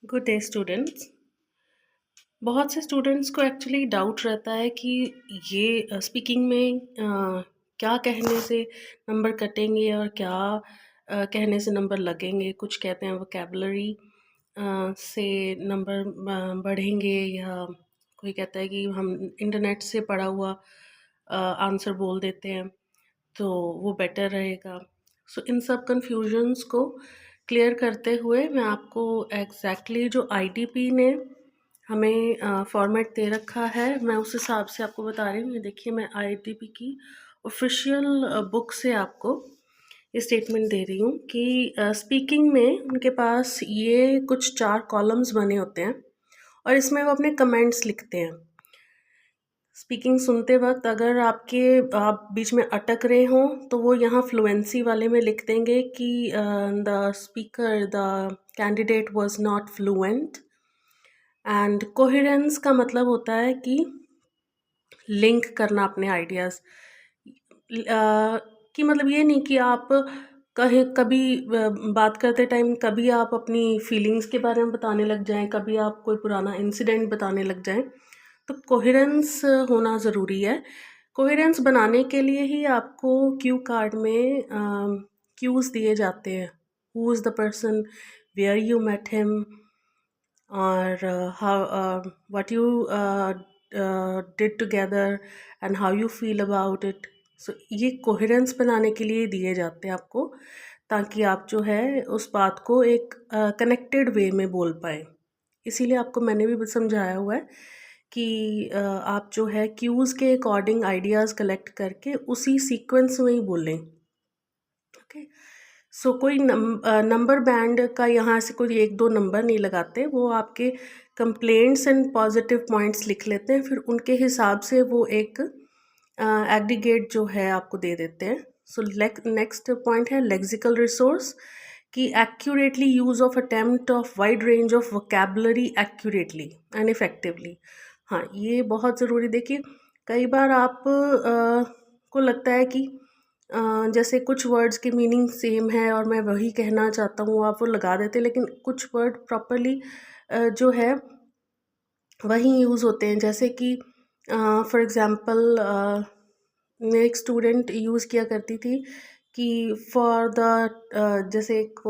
Good day students. बहुत से students को एक्चुअली डाउट रहता है कि ये स्पीकिंग में क्या कहने से नंबर कटेंगे और क्या कहने से नंबर लगेंगे। कुछ कहते हैं वोकेबलरी से नंबर बढ़ेंगे, या कोई कहता है कि हम इंटरनेट से पढ़ा हुआ आंसर बोल देते हैं तो वो बेटर रहेगा। सो इन सब कन्फ्यूजन्स को क्लियर करते हुए मैं आपको एग्जैक्टली जो आईटीपी ने हमें फॉर्मेट दे रखा है, मैं उस हिसाब से आपको बता रही हूँ। ये देखिए, मैं आईटीपी की ऑफिशियल बुक से आपको ये स्टेटमेंट दे रही हूँ कि स्पीकिंग में उनके पास ये कुछ 4 कॉलम्स बने होते हैं और इसमें वो अपने कमेंट्स लिखते हैं। स्पीकिंग सुनते वक्त अगर आप बीच में अटक रहे हों तो वो यहाँ फ्लुएंसी वाले में लिख देंगे कि the candidate was not fluent. And coherence का मतलब होता है कि लिंक करना अपने आइडियाज़, कि मतलब ये नहीं कि आप कहीं कभी बात करते टाइम कभी आप अपनी फीलिंग्स के बारे में बताने लग जाएं, कभी आप कोई पुराना इंसिडेंट बताने लग जाएं। तो कोहेरेंस होना ज़रूरी है। कोहेरेंस बनाने के लिए ही आपको क्यू कार्ड में क्यूज़ दिए जाते हैं। Who is the person, where you met him, और how what you did together and how you feel about it. So ये कोहेरेंस बनाने के लिए दिए जाते हैं आपको, ताकि आप जो है उस बात को एक कनेक्टेड वे में बोल पाए। इसीलिए आपको मैंने भी समझाया हुआ है कि आप जो है क्यूज़ के अकॉर्डिंग आइडियाज़ कलेक्ट करके उसी सीक्वेंस में ही बोलें। ओके। सो कोई नंबर बैंड का यहाँ से कोई 1-2 नंबर नहीं लगाते, वो आपके कंप्लेंट्स एंड पॉजिटिव पॉइंट्स लिख लेते हैं, फिर उनके हिसाब से वो एक एग्रीगेट जो है आपको दे देते हैं। सो नेक्स्ट पॉइंट है लेक्सिकल रिसोर्स, कि accurately use of attempt of wide range of vocabulary accurately and effectively. हाँ, ये बहुत ज़रूरी। देखिए, कई बार आप को लगता है कि जैसे कुछ वर्ड्स की मीनिंग सेम है और मैं वही कहना चाहता हूँ, आप वो लगा देते हैं, लेकिन कुछ वर्ड प्रॉपरली जो है वही यूज़ होते हैं। जैसे कि फॉर एग्ज़ाम्पल मैं एक स्टूडेंट यूज़ किया करती थी कि फॉर द जैसे एक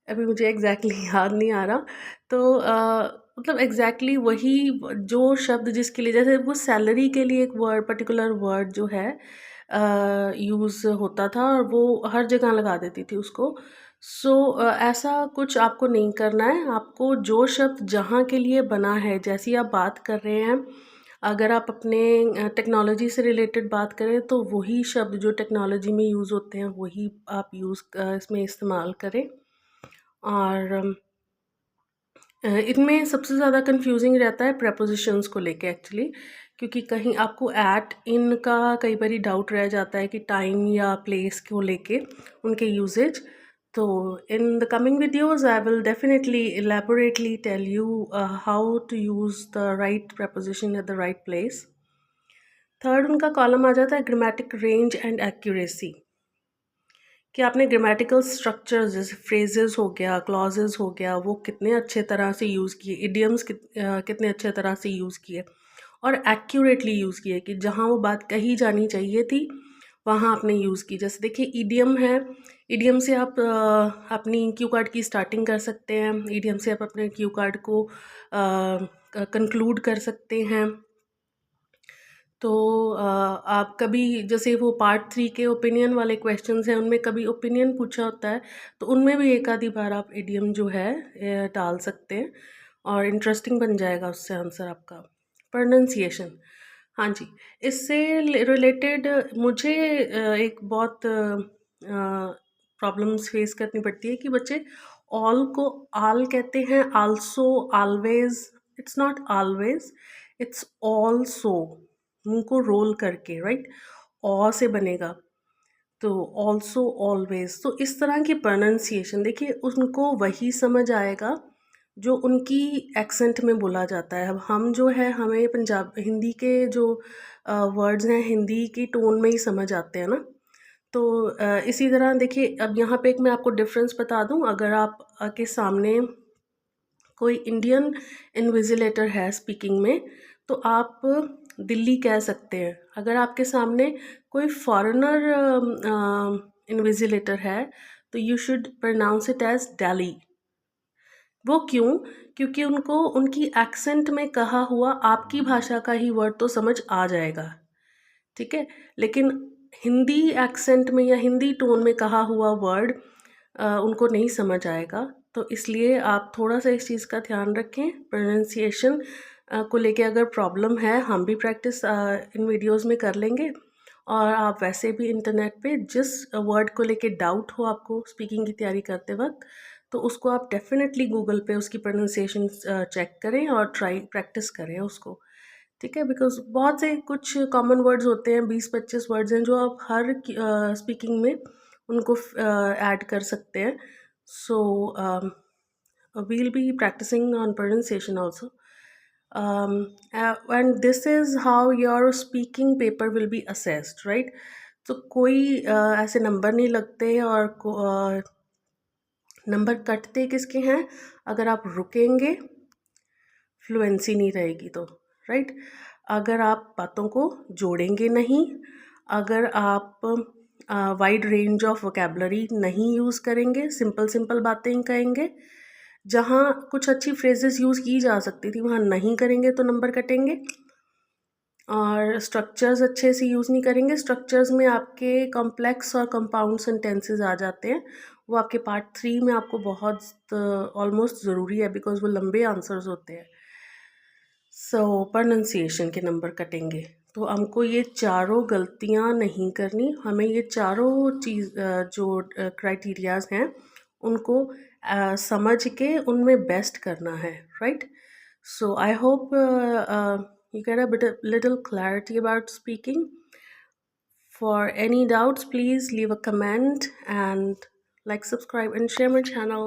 अभी मुझे एग्जैक्टली याद नहीं आ रहा। तो मतलब एग्जैक्टली वही जो शब्द जिसके लिए, जैसे वो सैलरी के लिए एक वर्ड, पर्टिकुलर वर्ड जो है यूज़ होता था और वो हर जगह लगा देती थी उसको। सो ऐसा कुछ आपको नहीं करना है। आपको जो शब्द जहाँ के लिए बना है, जैसी आप बात कर रहे हैं, अगर आप अपने टेक्नोलॉजी से रिलेटेड बात करें तो वही शब्द जो टेक्नोलॉजी में यूज़ होते हैं वही आप इसमें इस्तेमाल करें। और इनमें सबसे ज़्यादा कंफ्यूजिंग रहता है प्रेपोजिशंस को लेके एक्चुअली, क्योंकि कहीं आपको एट इन का कई बार डाउट रह जाता है कि टाइम या प्लेस को लेके उनके यूजेज। तो in the coming videos I will definitely elaborately tell you how to use the right preposition at the right place. Third उनका कॉलम आ जाता है ग्रामेटिक रेंज एंड एक्यूरेसी, कि आपने ग्रामेटिकल स्ट्रक्चर्स जैसे फ्रेजेस हो गया, क्लॉजेस हो गया, वो कितने अच्छे तरह से यूज़ किए, इडियम्स कितने अच्छे तरह से यूज़ किए और एक्यूरेटली यूज़ किए, कि जहाँ वो बात कही जानी चाहिए थी वहाँ आपने यूज़ की। जैसे देखिए, ईडियम है, ईडियम से आप अपनी क्यू कार्ड की स्टार्टिंग कर सकते हैं, ईडियम से आप अपने क्यू कार्ड को कंक्लूड कर सकते हैं। तो आप कभी, जैसे वो पार्ट 3 के ओपिनियन वाले क्वेश्चंस हैं, उनमें कभी ओपिनियन पूछा होता है तो उनमें भी एक आधी बार आप इडियम जो है डाल सकते हैं और इंटरेस्टिंग बन जाएगा उससे आंसर आपका। प्रोनंसिएशन, हाँ जी, इससे रिलेटेड मुझे एक बहुत प्रॉब्लम्स फेस करनी पड़ती है कि बच्चे ऑल को आल कहते हैं, also, always. It's not always, it's also, मुंह को रोल करके, राइट, ऑ से बनेगा। तो ऑल्सो, ऑलवेज, तो इस तरह की प्रोनाउंसिएशन देखिए, उनको वही समझ आएगा जो उनकी एक्सेंट में बोला जाता है। अब हम जो है, हमें पंजाब हिंदी के जो वर्ड्स हैं हिंदी की टोन में ही समझ आते हैं ना। तो इसी तरह देखिए, अब यहाँ पे एक मैं आपको डिफरेंस बता दूँ। अगर आप के सामने कोई इंडियन इन्विजिलेटर है स्पीकिंग में, तो आप दिल्ली कह सकते हैं। अगर आपके सामने कोई फॉरेनर इन्विजिलेटर है, तो you should pronounce it as Delhi. वो क्यों? क्योंकि उनको उनकी एक्सेंट में कहा हुआ आपकी भाषा का ही वर्ड तो समझ आ जाएगा, ठीक है, लेकिन हिंदी एक्सेंट में या हिंदी टोन में कहा हुआ वर्ड उनको नहीं समझ आएगा। तो इसलिए आप थोड़ा सा इस चीज़ का ध्यान रखें। प्रोनाउंसिएशन को लेके अगर प्रॉब्लम है, हम भी प्रैक्टिस इन वीडियोस में कर लेंगे। और आप वैसे भी इंटरनेट पे जिस वर्ड को लेके डाउट हो आपको स्पीकिंग की तैयारी करते वक्त, तो उसको आप डेफिनेटली गूगल पे उसकी प्रोनाउंसिएशन चेक करें और ट्राई प्रैक्टिस करें उसको, ठीक है। बिकॉज बहुत से कुछ कॉमन वर्ड्स होते हैं, 20-25 वर्ड्स हैं जो आप हर स्पीकिंग में उनको ऐड कर सकते हैं। सो we'll be practicing on pronunciation also. And this is how your speaking paper will be assessed, right? तो कोई ऐसे नंबर नहीं लगते, और नंबर कटते किसके हैं? अगर आप रुकेंगे, फ्लुएंसी नहीं रहेगी तो, राइट। अगर आप बातों को जोड़ेंगे नहीं, अगर आप वाइड रेंज ऑफ वोकेबलरी नहीं यूज़ करेंगे, सिंपल सिंपल बातें ही कहेंगे, जहाँ कुछ अच्छी फ्रेजेस यूज़ की जा सकती थी वहाँ नहीं करेंगे तो नंबर कटेंगे। और स्ट्रक्चर्स अच्छे से यूज़ नहीं करेंगे, स्ट्रक्चर्स में आपके कॉम्प्लेक्स और कंपाउंड सेंटेंसेस आ जाते हैं, वो आपके पार्ट 3 में आपको बहुत ऑलमोस्ट ज़रूरी है, बिकॉज वो लंबे आंसर्स होते हैं। सो प्रोनाउंसिएशन के नंबर कटेंगे। तो हमको ये चारों गलतियाँ नहीं करनी, हमें ये चारों चीज़ जो क्राइटेरियाज हैं उनको समझ के उनमें बेस्ट करना है, right. So I hope you get a little clarity about speaking. For any doubts, please leave a comment and like, subscribe and share my channel.